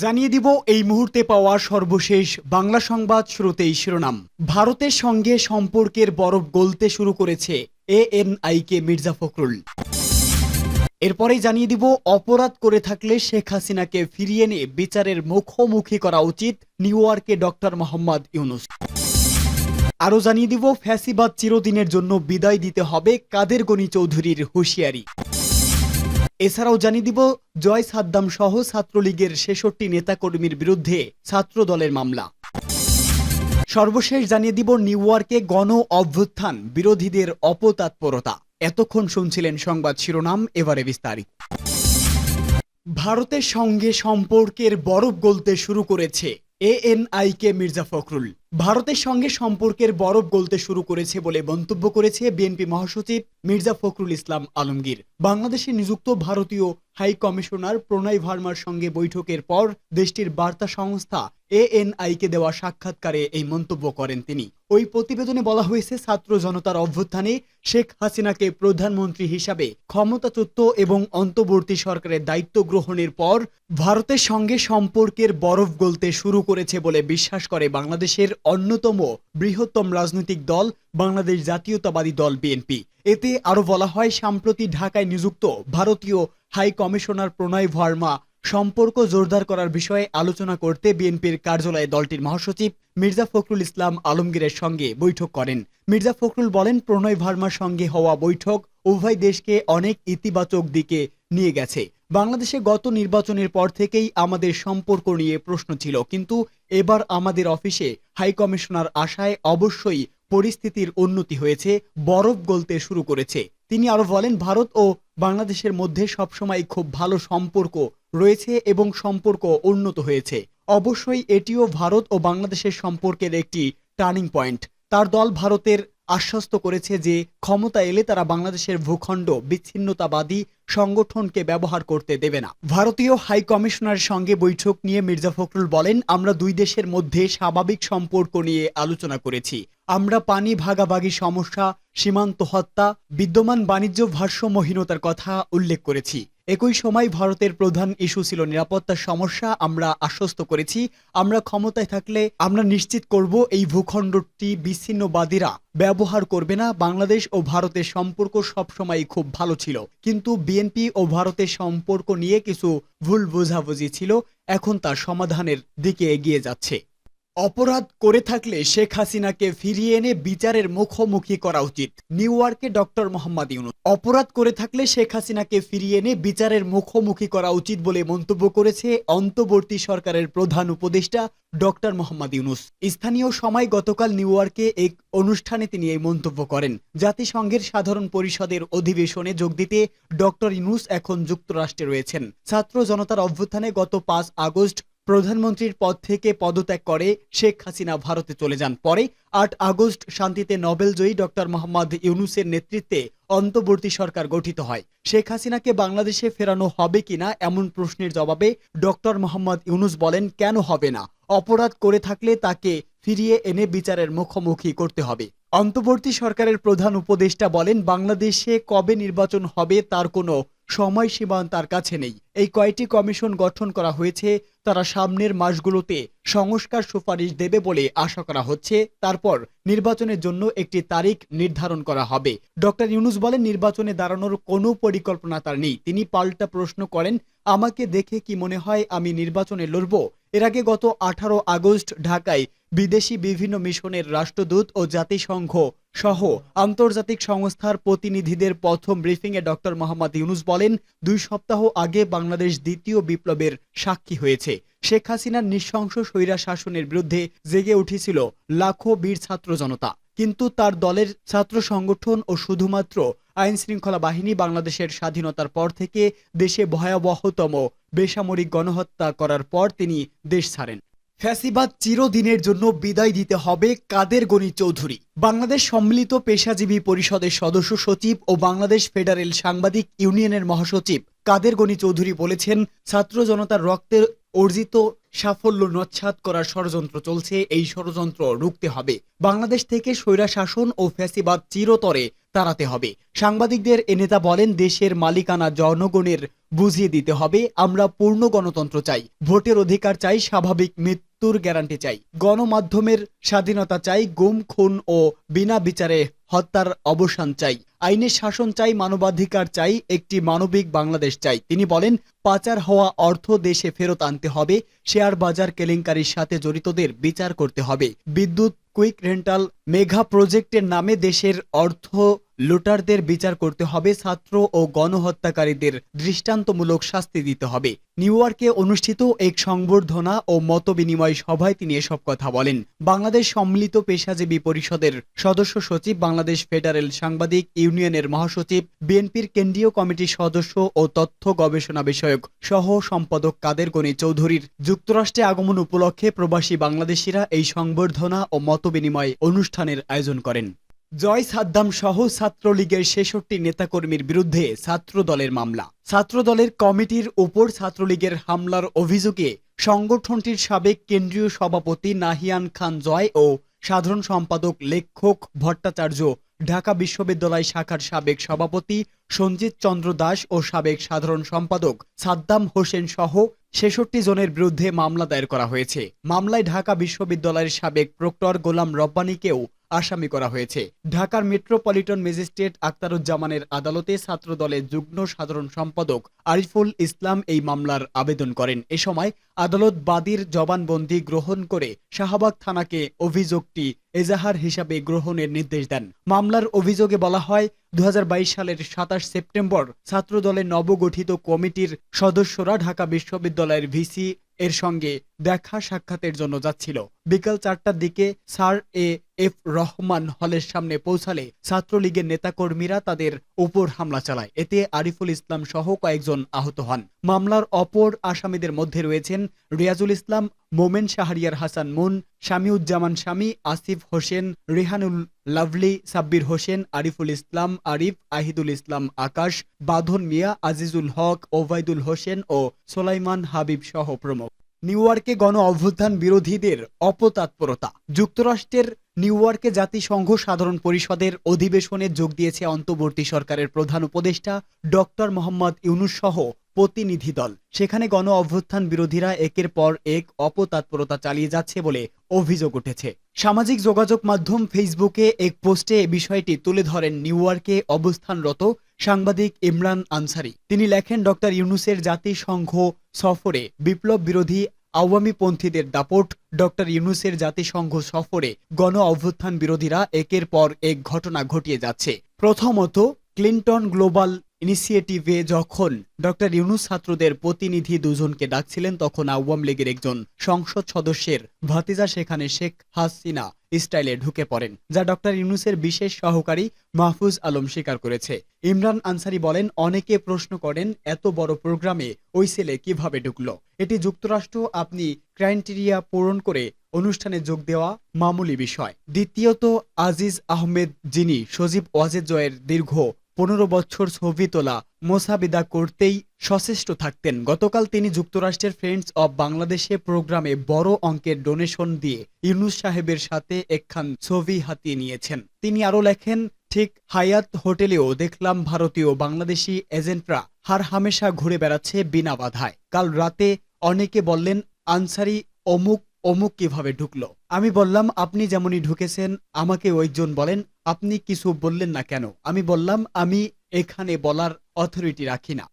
জানিয়ে দিব এই মুহূর্তে পাওয়া সর্বশেষ বাংলা সংবাদ। শুরুতেই শিরোনাম। ভারতের সঙ্গে সম্পর্কের বরফ গলতে শুরু করেছে এএনআইকে মির্জা ফখরুল। এরপরেই জানিয়ে দিব অপরাধ করে থাকলে শেখ হাসিনাকে ফিরিয়ে এনে বিচারের মুখোমুখি করা উচিত নিউ ইয়র্কে ডক্টর মোহাম্মদ ইউনূস। আরও জানিয়ে দিব ফ্যাসিবাদ চিরদিনের জন্য বিদায় দিতে হবে কাদের গনি চৌধুরীর হুঁশিয়ারি। এছাড়াও জানিয়ে দিব জয় সাদ্দাম সহ ছাত্রলীগের ৬৬ নেতাকর্মীর বিরুদ্ধে ছাত্র দলের মামলা। সর্বশেষ জানিয়ে দিব নিউ ইয়র্কে গণ অভ্যুত্থান বিরোধীদের অপতৎপরতা। এতক্ষণ শুনছিলেন সংবাদ শিরোনাম, এবারে বিস্তারিত। ভারতের সঙ্গে সম্পর্কের বরফ গলতে শুরু করেছে এএনআইকে মির্জা ফখরুল। ভারতের সঙ্গে সম্পর্কের বরফ গলতে শুরু করেছে বলে মন্তব্য করেছে বিএনপি মহাসচিব মির্জা ফখরুল ইসলাম আলমগীর। বাংলাদেশে নিযুক্ত ভারতীয় হাই কমিশনার প্রণয় ভার্মার সঙ্গে বৈঠকের পর দেশটির বার্তা সংস্থা এএনআইকে দেওয়া সাক্ষাৎকারে এই মন্তব্য করেন তিনি। ওই প্রতিবেদনে বলা হয়েছে, ছাত্র জনতার অভ্যুত্থানে শেখ হাসিনাকে প্রধানমন্ত্রী হিসাবে ক্ষমতাচ্যুত এবং অন্তর্বর্তী সরকারের দায়িত্ব গ্রহণের পর ভারতের সঙ্গে সম্পর্কের বরফ গলতে শুরু করেছে বলে বিশ্বাস করে বাংলাদেশের অন্যতম বৃহত্তম রাজনৈতিক দল বাংলাদেশ জাতীয়তাবাদী দল বিএনপি। এতে আরো বলা হয়, সম্প্রতি ঢাকায় নিযুক্ত ভারতীয় হাই কমিশনার প্রণয় ভার্মা সম্পর্ক জোরদার করার বিষয়ে আলোচনা করতে বিএনপির কার্যালয়ে দলটির মহাসচিব মির্জা ফখরুল ইসলাম আলমগীরের সঙ্গে বৈঠক করেন। মির্জা ফখরুল বলেন, প্রণয় ভার্মার সঙ্গে হওয়া বৈঠক উভয় দেশকে অনেক ইতিবাচক দিকে নিয়ে গেছে। বাংলাদেশে গত নির্বাচনের পর থেকেই আমাদের সম্পর্ক নিয়ে প্রশ্ন ছিল, কিন্তু এবার আমাদের অফিসে হাই কমিশনার আসায় অবশ্যই পরিস্থিতির উন্নতি হয়েছে, বরফ গলতে শুরু করেছে। তিনি আরো বলেন, ভারত ও বাংলাদেশের মধ্যে সবসময় খুব ভালো সম্পর্ক রয়েছে এবং সম্পর্ক উন্নত হয়েছে। অবশ্যই এটিও ভারত ও বাংলাদেশের সম্পর্কের একটি টার্নিং পয়েন্ট। তার দল ভারতের আশ্বস্ত করেছে যে ক্ষমতা এলে তারা বাংলাদেশের ভূখণ্ড বিচ্ছিন্নতাবাদী সংগঠনকে ব্যবহার করতে দেবে না। ভারতীয় হাই কমিশনারের সঙ্গে বৈঠক নিয়ে মির্জা ফখরুল বলেন, আমরা দুই দেশের মধ্যে স্বাভাবিক সম্পর্ক নিয়ে আলোচনা করেছি। আমরা পানি ভাগাভাগি সমস্যা, সীমান্ত হত্যা, বিদ্যমান বাণিজ্য ভারসাম্যহীনতার কথা উল্লেখ করেছি। একই সময় ভারতের প্রধান ইস্যু ছিল নিরাপত্তার সমস্যা। আমরা আশ্বস্ত করেছি, আমরা ক্ষমতায় থাকলে আমরা নিশ্চিত করব এই ভূখণ্ডটি বিচ্ছিন্নবাদীরা ব্যবহার করবে না। বাংলাদেশ ও ভারতের সম্পর্ক সবসময় খুব ভালো ছিল, কিন্তু বিএনপি ও ভারতের সম্পর্ক নিয়ে কিছু ভুল বোঝাবুঝি ছিল, এখন তার সমাধানের দিকে এগিয়ে যাচ্ছে। অপরাধ করে থাকলে শেখ হাসিনাকে ফিরিয়ে এনে বিচারের মুখোমুখি করা উচিত নিউ ইয়র্কে ডক্টর মোহাম্মদ ইউনূস। অপরাধ করে থাকলে শেখ হাসিনাকে ফিরিয়ে এনে বিচারের মুখোমুখি করা উচিত বলে মন্তব্য করেছে অন্তর্বর্তী সরকারের প্রধান উপদেষ্টা ডক্টর মোহাম্মদ ইউনূস। স্থানীয় সময় গতকাল নিউ ইয়র্কে এক অনুষ্ঠানে তিনি এই মন্তব্য করেন। জাতিসংঘের সাধারণ পরিষদের অধিবেশনে যোগ দিতে ডক্টর ইউনূস এখন যুক্তরাষ্ট্রে রয়েছেন। ছাত্র জনতার অভ্যুত্থানে গত ৫ আগস্ট প্রধানমন্ত্রীর পদ থেকে পদত্যাগ করে শেখ হাসিনা ভারতে চলে যান। পরে ৮ আগস্ট শান্তিতে নোবেলজয়ী ডক্টর মোহাম্মদ ইউনূসের নেতৃত্বে অন্তর্বর্তী সরকার গঠিত হয়। শেখ হাসিনাকে বাংলাদেশে ফেরানো হবে কিনা এমন প্রশ্নের জবাবে ডক্টর মোহাম্মদ ইউনূস বলেন, কেন হবে না? অপরাধ করে থাকলে তাকে ফিরিয়ে এনে বিচারের মুখোমুখি করতে হবে। অন্তর্বর্তী সরকারের প্রধান উপদেষ্টা বলেন, বাংলাদেশে কবে নির্বাচন হবে তার কোনো সময়সীমা তার কাছে নেই। এই কয়টি কমিশন গঠন করা হয়েছে, তারা সামনের মাসগুলোতে সংস্কার সুপারিশ দেবে বলে আশা করা হচ্ছে। তারপর নির্বাচনের জন্য একটি তারিখ নির্ধারণ করা হবে। ডক্টর ইউনূস বলেন, নির্বাচনে দাঁড়ানোর কোনো পরিকল্পনা তার নেই। তিনি পাল্টা প্রশ্ন করেন, আমাকে দেখে কি মনে হয় আমি নির্বাচনে লড়ব? এর আগে গত 18 আগস্ট ঢাকায় বিদেশি বিভিন্ন মিশনের রাষ্ট্রদূত ও জাতিসংঘ সহ আন্তর্জাতিক সংস্থার প্রতিনিধিদের প্রথম ব্রিফিংয়ে ডক্টর মোহাম্মদ ইউনূস বলেন, 2 সপ্তাহ আগে বাংলাদেশ দ্বিতীয় বিপ্লবের সাক্ষী হয়েছে। শেখ হাসিনার নৃশংস স্বৈরা শাসনের বিরুদ্ধে জেগে উঠেছিল লাখো বীর ছাত্র জনতা, কিন্তু তার দলের ছাত্র সংগঠন ও শুধুমাত্র আইন শৃঙ্খলা বাহিনী বাংলাদেশের স্বাধীনতার পর থেকে দেশে ভয়াবহতম বেসামরিক গণহত্যা করার পর তিনি দেশ ছাড়েন। ফ্যাসিবাদ চিরদিনের জন্য বিদায় দিতে হবে কাদের গনি চৌধুরী। বাংলাদেশ সম্মিলিত পেশাজীবী পরিষদের সদস্য সচিব ও বাংলাদেশ ফেডারেল সাংবাদিক ইউনিয়নের মহাসচিব কাদের গনি চৌধুরী বলেছেন, ছাত্র জনতার রক্তের অর্জিত সাফল্য নস্যাৎ করার ষড়যন্ত্র চলছে। এই ষড়যন্ত্র রুখতে হবে। বাংলাদেশ থেকে স্বৈরা শাসন ও ফ্যাসিবাদ চিরতরে তাড়াতে হবে। সাংবাদিকদের এ নেতা বলেন, দেশের মালিকানা জনগণের বুঝিয়ে দিতে হবে আমরা পূর্ণ গণতন্ত্র চাই, ভোটের অধিকার চাই, স্বাভাবিক মৃত্যুর গ্যারান্টি চাই, গণমাধ্যমের স্বাধীনতা চাই, গুম খুন ও বিনা বিচারে হত্যার অবসান চাই, আইনের শাসন চাই, মানবাধিকার চাই, একটি মানবিক বাংলাদেশ চাই। তিনি বলেন, পাচার হওয়া অর্থ দেশে ফেরত আনতে হবে, শেয়ার বাজার কেলেঙ্কারির সাথে জড়িতদের বিচার করতে হবে, বিদ্যুৎ কুইক রেন্টাল মেঘা প্রজেক্টের নামে দেশের অর্থ লুটারদের বিচার করতে হবে, ছাত্র ও গণহত্যাকারীদের দৃষ্টান্তমূলক শাস্তি দিতে হবে। নিউ ইয়র্কে অনুষ্ঠিত এক সংবর্ধনা ও মতবিনিময় সভায় তিনি এসব কথা বলেন। বাংলাদেশ সম্মিলিত পেশাজীবী পরিষদের সদস্য সচিব, বাংলাদেশ ফেডারেল সাংবাদিক ইউনিয়নের মহাসচিব, বিএনপির কেন্দ্রীয় কমিটির সদস্য ও তথ্য গবেষণা বিষয়ক সহ সম্পাদক কাদের গনি চৌধুরীর যুক্তরাষ্ট্রে আগমন উপলক্ষে প্রবাসী বাংলাদেশিরা এই সংবর্ধনা ও মতবিনিময় অনুষ্ঠানের আয়োজন করেন। জয় সাদ্দাম সহ ছাত্রলীগের ৬৬ নেতাকর্মীর বিরুদ্ধে ছাত্রদলের মামলা। ছাত্রদলের কমিটির উপর ছাত্রলীগের হামলার অভিযোগে সংগঠনটির সাবেক কেন্দ্রীয় সভাপতি নাহিয়ান খান জয় ও সাধারণ সম্পাদক লেখক ভট্টাচার্য, ঢাকা বিশ্ববিদ্যালয় শাখার সাবেক সভাপতি সঞ্জিত চন্দ্র দাস ও সাবেক সাধারণ সম্পাদক সাদ্দাম হোসেন সহ ৬৬ জনের বিরুদ্ধে মামলা দায়ের করা হয়েছে। মামলায় ঢাকা বিশ্ববিদ্যালয়ের সাবেক প্রক্টর গোলাম রব্বানীকেও আসামি করা হয়েছে। ঢাকার মেট্রোপলিটন ম্যাজিস্ট্রেট আখতারুজ্জামানের আদালতে ছাত্রদলের যুগ্ম সাধারণ সম্পাদক আরিফুল ইসলাম এই মামলার আবেদন করেন। এ সময় আদালত বাদীর জবানবন্দি গ্রহণ করে শাহবাগ থানাকে অভিযোগটি এজাহার হিসাবে গ্রহণের নির্দেশ দেন। মামলার অভিযোগে বলা হয়, 2022 সালের 27 সেপ্টেম্বর ছাত্রদলের নবগঠিত কমিটির সদস্যরা ঢাকা বিশ্ববিদ্যালয়ের ভিসি এর সঙ্গে দেখা সাক্ষাতের জন্য যাচ্ছিল। বিকাল 4টার দিকে স্যার এফ রহমান হলের সামনে পৌঁছালে ছাত্রলীগের নেতাকর্মীরা তাদের উপর হামলা চালায়। এতে আরিফুল ইসলাম সহ কয়েকজন আহত হন। মামলার অপর আসামিদের মধ্যে রয়েছেন রিয়াজুল ইসলাম, মোমেন শাহরিয়ার হাসান মুন, শামিউজ্জামান শামী, আসিফ হোসেন, রেহানুল লাভলি, সাব্বির হোসেন, আরিফুল ইসলাম আরিফ, আহিদুল ইসলাম আকাশ, বাঁধন মিয়া, আজিজুল হক, ওবায়দুল হোসেন ও সোলাইমান হাবিব সহ প্রমুখ। নিউ ইয়র্কে গণ অভ্যুত্থান বিরোধীদের অপতৎপরতা। যুক্তরাষ্ট্রের নিউ ইয়র্কে জাতিসংঘ সাধারণ পরিষদের অধিবেশনে যোগ দিয়েছে অন্তর্বর্তী সরকারের প্রধান উপদেষ্টা ডক্টর মোহাম্মদ ইউনূস সহ প্রতিনিধি দল। সেখানে গণ অভ্যুত্থান বিরোধীরা একের পর এক অপতৎপরতা চালিয়ে যাচ্ছে বলে অভিযোগ উঠেছে। সামাজিক যোগাযোগ মাধ্যম ফেসবুকে এক পোস্টে এ বিষয়টি তুলে ধরেন নিউ ইয়র্কে অবস্থানরত সাংবাদিক ইমরান আনসারি। তিনি লেখেন, ডক্টর ইউনূসের জাতিসংঘ সফরে বিপ্লব বিরোধী আওয়ামীপন্থীদের দাপট। ডক্টর ইউনূসের জাতিসংঘ সফরে গণ অভ্যুত্থান বিরোধীরা একের পর এক ঘটনা ঘটিয়ে যাচ্ছে। প্রথমত, ক্লিন্টন গ্লোবাল ইনিশিয়েটিভে যখন ডক্টর ইউনূস ছাত্রদের প্রতিনিধি দুজনকে ডাকছিলেন, তখন আওয়ামী লীগের একজন সংসদ সদস্যের ভাতিজা সেখানে শেখ হাসিনা স্টাইলে ঢুকে পড়েন, যা ডক্টর ইউনূসের বিশেষ সহকারী মাহফুজ আলম স্বীকার করেছে। ইমরান আনসারি বলেন, অনেকে প্রশ্ন করেন এত বড় প্রোগ্রামে ওই ছেলে কিভাবে ঢুকলো। এটি যুক্তরাষ্ট্র, আপনি ক্রাইটেরিয়া পূরণ করে অনুষ্ঠানে যোগ দেওয়া মামুলি বিষয়। দ্বিতীয়ত, আজিজ আহমেদ, যিনি সজীব ওয়াজেদ জয়ের দীর্ঘ 15 বছর ছবি তোলা মোসাবিদা করতেই সচেষ্ট থাকতেন, গতকাল তিনি যুক্তরাষ্ট্রের ফ্রেন্ডস অব বাংলাদেশে প্রোগ্রামে বড় অঙ্কের ডোনেশন দিয়ে ইউনূস সাহেবের সাথে একখান ছবি হাতিয়ে নিয়েছেন। তিনি আরো লেখেন, ঠিক হায়াত হোটেলেও দেখলাম ভারতীয় বাংলাদেশি এজেন্টরা হার হামেশা ঘুরে বেড়াচ্ছে বিনা বাধায়। কাল রাতে অনেকে বললেন আনসারি অমুক অমুক কিভাবে ঢুকলো। আমি বললাম, আপনি যেমনই ঢুকেছেন আমাকে ওইজন বলেন আপনি কিছু বললেন না কেন। আমি বললাম, আমি এখানে বলার অথরিটি রাখি না।